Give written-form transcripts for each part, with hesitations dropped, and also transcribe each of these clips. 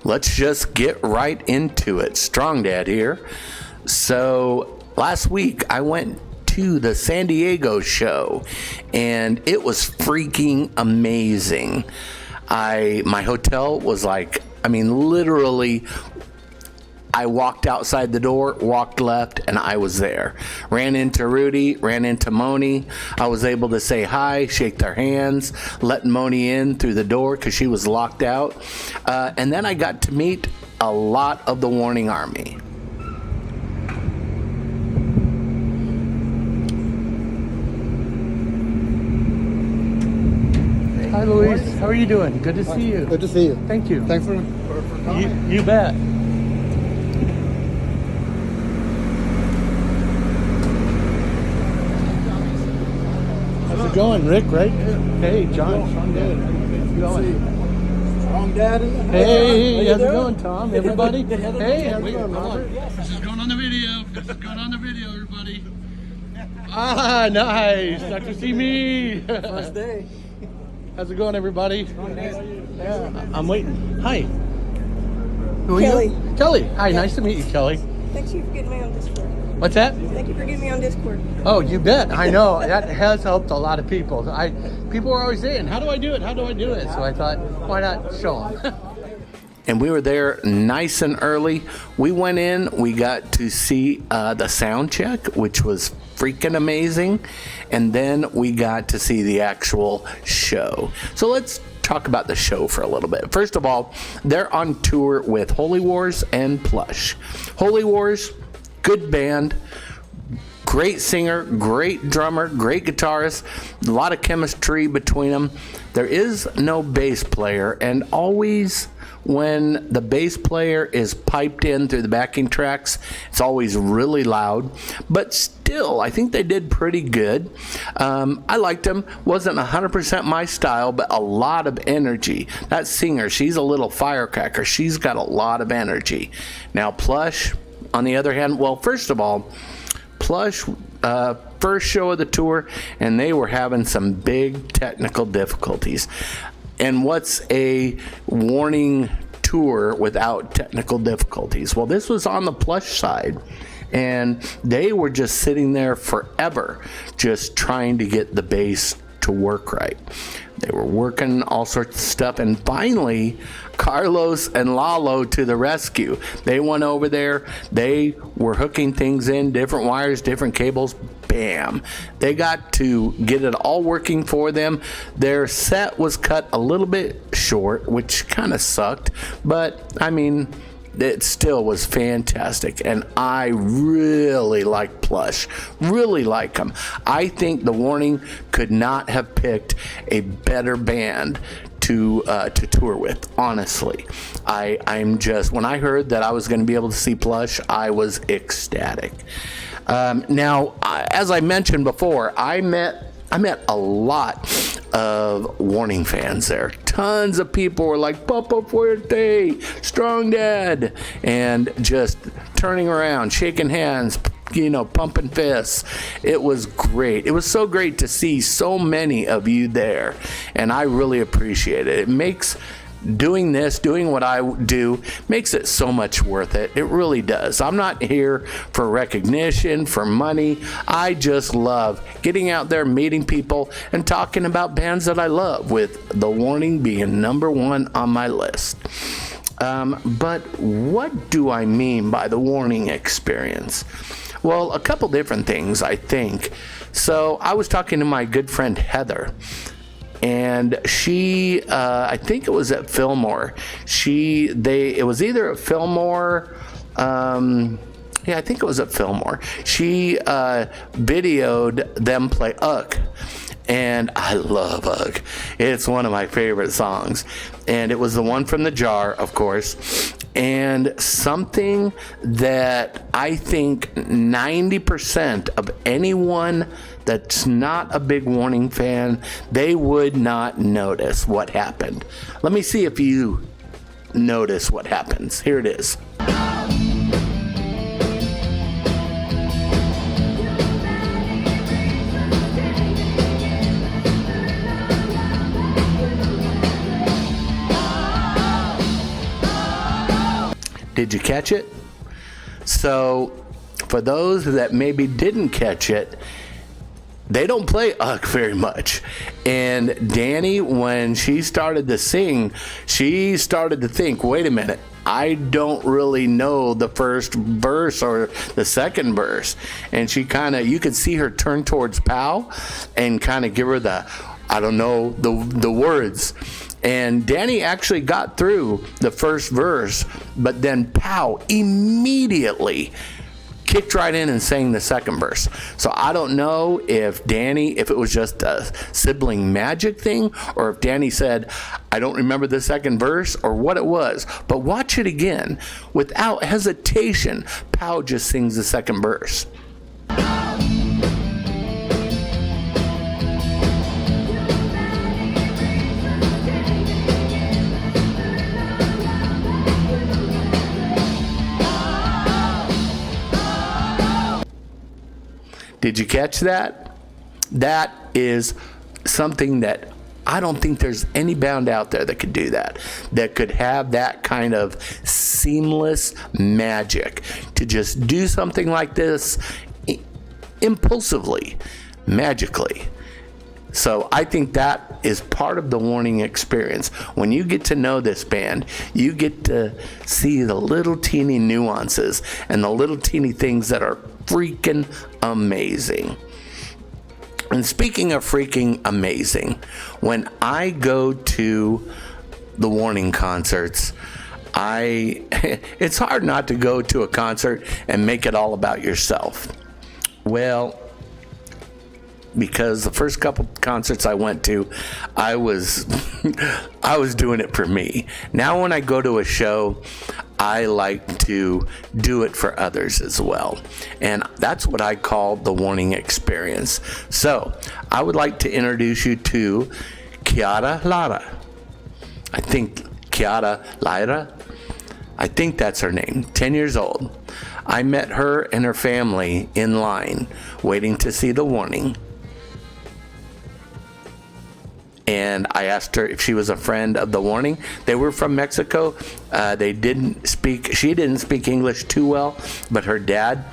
let's just get right into it. Strong Dad here. So last week I went to the San Diego show and it was freaking amazing. My hotel was literally, I walked outside the door, walked left, and I was there. Ran into Rudy, ran into Moni. I was able to say hi, shake their hands, let Moni in through the door because she was locked out. And then I got to meet a lot of the Warning Army. Hi, Luis. How are you doing? Good to see you. Good to see you. Thank you. Thanks for coming. You bet. How's it going, Rick? Right? Hey, John. Strong Dad. How's it going? Strong Dad. Hey, how's it going, Tom? Everybody? Hey, how's it going, Robert? This is going on the video. This is going on the video, everybody. Ah, nice. Nice to see me. First day. How's it going, everybody? Yeah, I'm waiting. Hi. Who are Kelly. you? Kelly. Hi, nice to meet you, Kelly. Thanks you for getting me on Discord. What's that? Thank you for getting me on Discord. Oh, you bet. I know. That has helped a lot of people. People are always saying, how do I do it? How do I do it? So I thought, why not show them? And we were there nice and early. We went in, we got to see the sound check, which was freaking amazing. And then we got to see the actual show. So let's talk about the show for a little bit. First of all, they're on tour with Holy Wars and Plush. Holy Wars, good band, great singer, great drummer, great guitarist, a lot of chemistry between them. There is no bass player, and always when the bass player is piped in through the backing tracks, it's always really loud. But still, I think they did pretty good. I liked them. Wasn't 100% my style, but a lot of energy. That singer, she's a little firecracker. She's got a lot of energy. Now, Plush, on the other hand, well, first of all, Plush, first show of the tour, and they were having some big technical difficulties. And what's a Warning tour without technical difficulties? Well, this was on the Plush side, and they were just sitting there forever, just trying to get the bass to work right. They were working all sorts of stuff, and finally, Carlos and Lalo to the rescue. They went over there. They were hooking things in, different wires, different cables. Bam. They got to get it all working for them. Their set was cut a little bit short, which kind of sucked, but I mean, it still was fantastic, and I really like Plush. Really like them. I think the Warning could not have picked a better band to tour with, honestly. I'm just, when I heard that I was going to be able to see Plush, I was ecstatic. Now, as I mentioned before, I met a lot of Warning fans there. Tons of people were like, Papa Fuerte, Strong Dad, and just turning around, shaking hands, pumping fists. It was great. It was so great to see so many of you there, and I really appreciate it. It makes doing what I do, makes it so much worth it. It really does. I'm not here for recognition, for money. I just love getting out there, meeting people, and talking about bands that I love, with The Warning being number one on my list. But what do I mean by the Warning experience? Well, a couple different things, I think. So I was talking to my good friend Heather, and she, I think it was at Fillmore. It was either at Fillmore, I think it was at Fillmore. She videoed them play Ugh. And I love Ugh. It's one of my favorite songs. And it was the one from The Jar, of course. And something that I think 90% of anyone that's not a big Warning fan, they would not notice what happened. Let me see if you notice what happens. Here it is. Did you catch it? So, for those that maybe didn't catch it, they don't play Ugh very much. And Danny, when she started to sing, she started to think, wait a minute, I don't really know the first verse or the second verse. And she kind of, you could see her turn towards Pau and kind of give her the, I don't know, the words. And Danny actually got through the first verse, but then Pau immediately kicked right in and sang the second verse. So I don't know if it was just a sibling magic thing, or if Danny said, I don't remember the second verse, or what it was. But watch it again. Without hesitation, Pau just sings the second verse. Did you catch that? That is something that I don't think there's any band out there that could do that could have that kind of seamless magic to just do something like this impulsively, magically. So I think that is part of the Warning experience. When you get to know this band, you get to see the little teeny nuances and the little teeny things that are freaking amazing. And speaking of freaking amazing, when I go to the Warning concerts, it's hard not to go to a concert and make it all about yourself. Well, because the first couple concerts I went to, I was doing it for me. Now when I go to a show, I like to do it for others as well. And that's what I call the Warning experience. So I would like to introduce you to Kiara Lara. I think Kiara Lyra. I think that's her name, 10 years old. I met her and her family in line waiting to see the Warning. And I asked her if she was a friend of the Warning. They were from Mexico. She didn't speak English too well, but her dad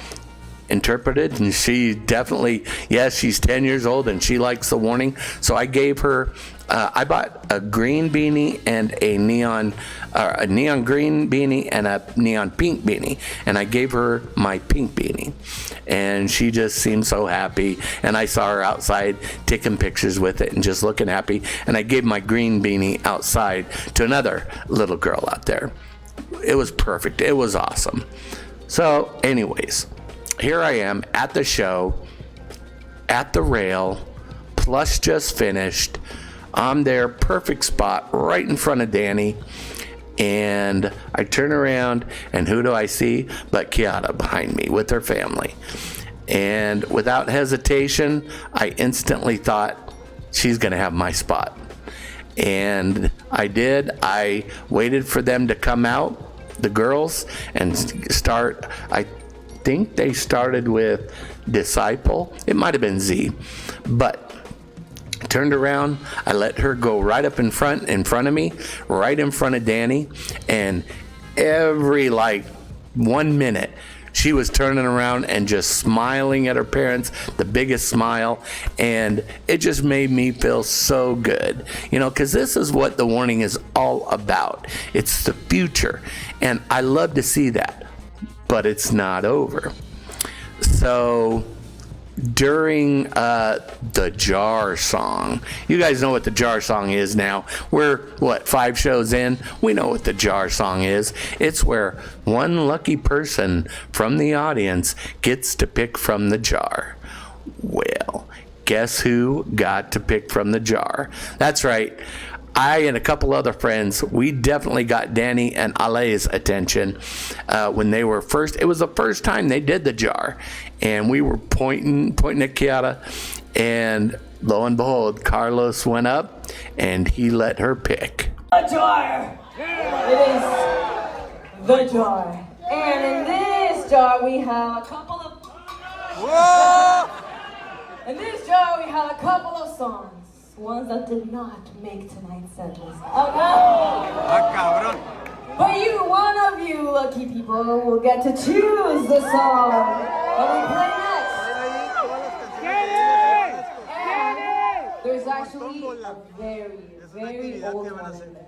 interpreted, and she definitely, yes, she's 10 years old and she likes the Warning. So I gave her, I bought a green beanie and a neon green beanie and a neon pink beanie, and I gave her my pink beanie, and she just seemed so happy. And I saw her outside taking pictures with it and just looking happy. And I gave my green beanie outside to another little girl out there. It was perfect. It was awesome. So anyways, here I am at the show, at the rail, Plush just finished. I'm there, perfect spot, right in front of Danny. And I turn around, and who do I see but Kiara behind me with her family. And without hesitation, I instantly thought, she's going to have my spot. And I did. I waited for them to come out, the girls, and start. I think they started with Disciple. It might have been Z, but turned around, I let her go right up in front of me, right in front of Danny, and every 1 minute she was turning around and just smiling at her parents, the biggest smile, and it just made me feel so good, because this is what the Warning is all about. It's the future, and I love to see that, but it's not over. So during the Jar song, you guys know what the Jar song is now. We're 5 shows in, we know what the Jar song is. It's where one lucky person from the audience gets to pick from the jar. Well, guess who got to pick from the jar? That's right, I and a couple other friends, we definitely got Danny and Ale's attention when they were first. It was the first time they did the Jar, and we were pointing at Kiara, and lo and behold, Carlos went up and he let her pick. The Jar. It is the Jar, and in this jar we have a couple of. Whoa! In this jar we have a couple of songs. Ones that did not make tonight's sentence. Oh no! But one of you lucky people will get to choose the song that we play next. And there's actually a very old one in there.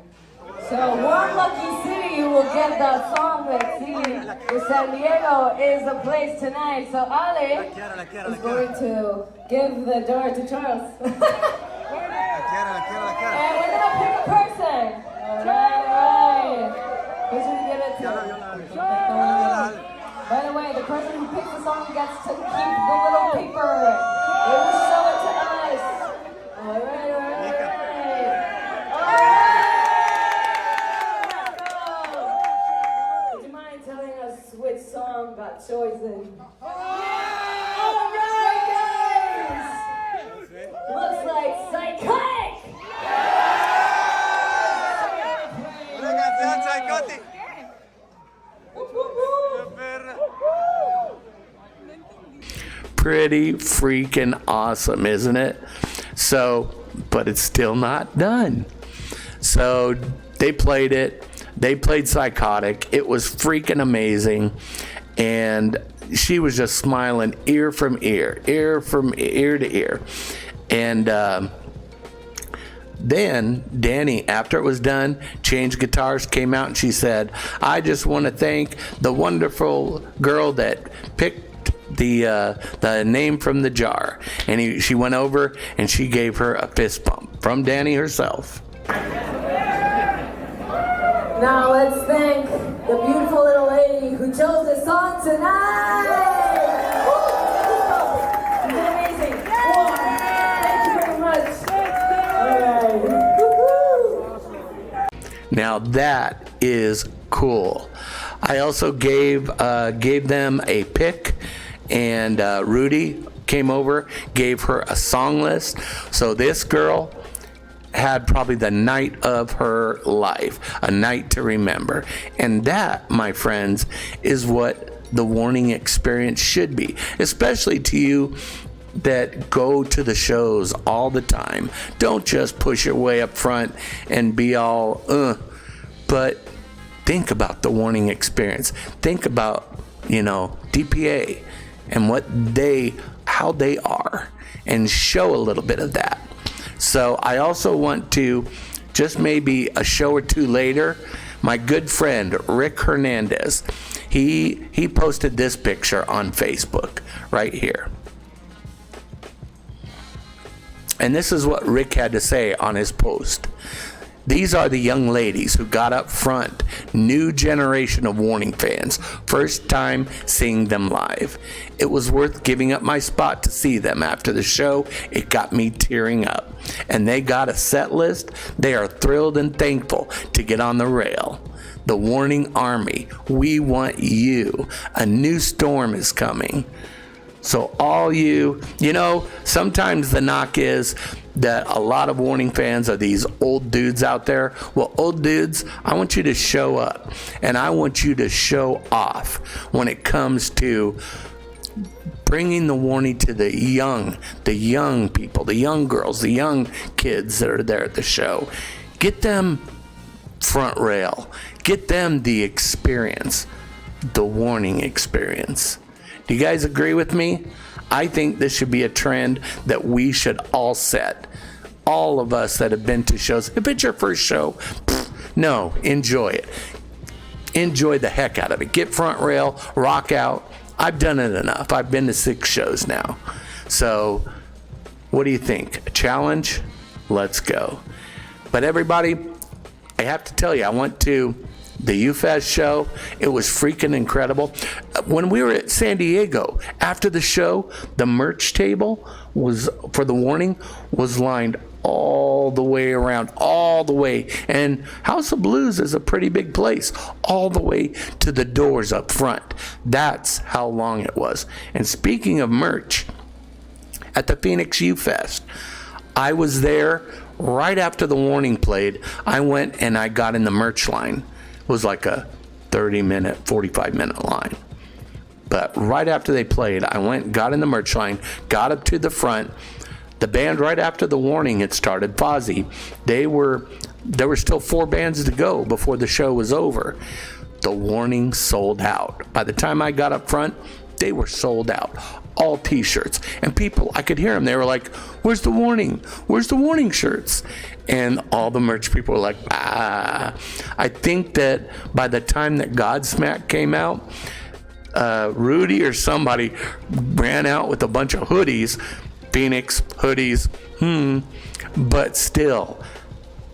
So one lucky city will get that song. That city, San Diego, is the place tonight. So Ale is going to give the door to Charles. And we're gonna pick a person. Alright. Who should we give it to? By the way, the person who picks the song gets to keep the little paper. They will show it to us. Alright. Would you mind telling us which song got chosen? Alright, guys! Looks like Psychotic! Pretty freaking awesome, isn't it? So, but it's still not done. So they played it. They played Psychotic. It was freaking amazing. And she was just smiling ear from ear to ear. And then Danny, after it was done, changed guitars, came out, and she said, I just want to thank the wonderful girl that picked the name from the jar. And she went over and she gave her a fist bump from Danny herself. Now let's thank the beautiful little lady who chose the song tonight. Woo! Amazing. Whoa. Thank you very much. All right. Now that is cool. I also gave them a pick, and Rudy came over, gave her a song list. So this girl had probably the night of her life, a night to remember. And that, my friends, is what the Warning Experience should be, especially to you that go to the shows all the time. Don't just push your way up front and be all, but think about the Warning Experience. Think about, DPA and how they are, and show a little bit of that. So I also want to, just maybe a show or two later, my good friend Rick Hernandez, he posted this picture on Facebook right here. And this is what Rick had to say on his post. These are the young ladies who got up front, new generation of Warning fans, first time seeing them live. It was worth giving up my spot to see them after the show. It got me tearing up. And they got a set list. They are thrilled and thankful to get on the rail. The Warning Army, we want you. A new storm is coming. So all you sometimes the knock is that a lot of Warning fans are these old dudes out there. Well, old dudes, I want you to show up, and I want you to show off when it comes to bringing the Warning to the young people, the young girls, the young kids that are there at the show. Get them front rail. Get them the experience, the Warning Experience. Do you guys agree with me? I think this should be a trend that we should all set. All of us that have been to shows. If it's your first show, no, enjoy it. Enjoy the heck out of it. Get front rail, rock out. I've done it enough. I've been to 6 shows now. So, what do you think? A challenge? Let's go. But everybody, I have to tell you, I went to the UFest show. It was freaking incredible. When we were at San Diego, after the show, the merch table was, for the Warning, was lined all the way around, all the way. And House of Blues is a pretty big place, all the way to the doors up front. That's how long it was. And speaking of merch, at the Phoenix UFest, I was there right after the Warning played. I went and I got in the merch line. It was like a 30-minute, 45-minute line. But right after they played, I went, got in the merch line, got up to the front. The band right after the warning had started, Fozzy, there were still 4 bands to go before the show was over. The warning sold out. By the time I got up front, they were sold out. All t-shirts. And people, I could hear them. They were like, where's the warning? Where's the warning shirts? And all the merch people were like, ah. I think that by the time that Godsmack came out, Rudy or somebody ran out with a bunch of hoodies. Phoenix hoodies. But still,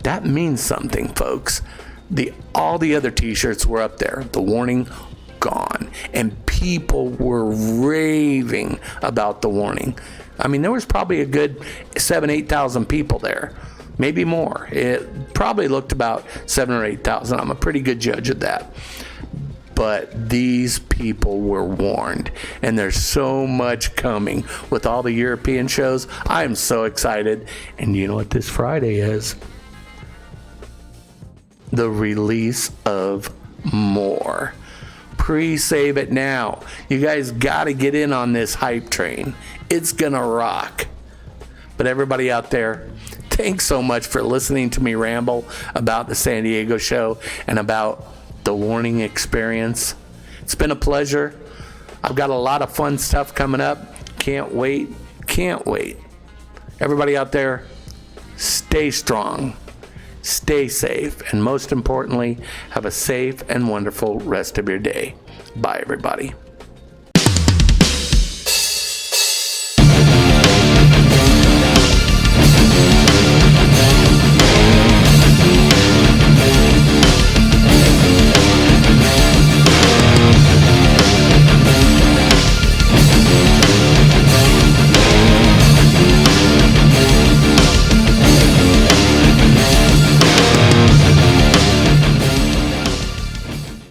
that means something, folks. All the other t-shirts were up there. The warning gone, and people were raving about the warning. I mean, there was probably a good 7,000-8,000 people there, maybe more. It probably looked about 7,000 or 8,000. I'm a pretty good judge of that. But these people were warned, and there's so much coming with all the European shows. I am so excited. And you know what this Friday is? The release of more. Pre-save it now. You guys got to get in on this hype train. It's gonna rock. But everybody out there, thanks so much for listening to me ramble about the San Diego show and about the warning experience. It's been a pleasure. I've got a lot of fun stuff coming up. Can't wait. Everybody out there, stay strong, stay safe, and most importantly, have a safe and wonderful rest of your day. Bye, everybody.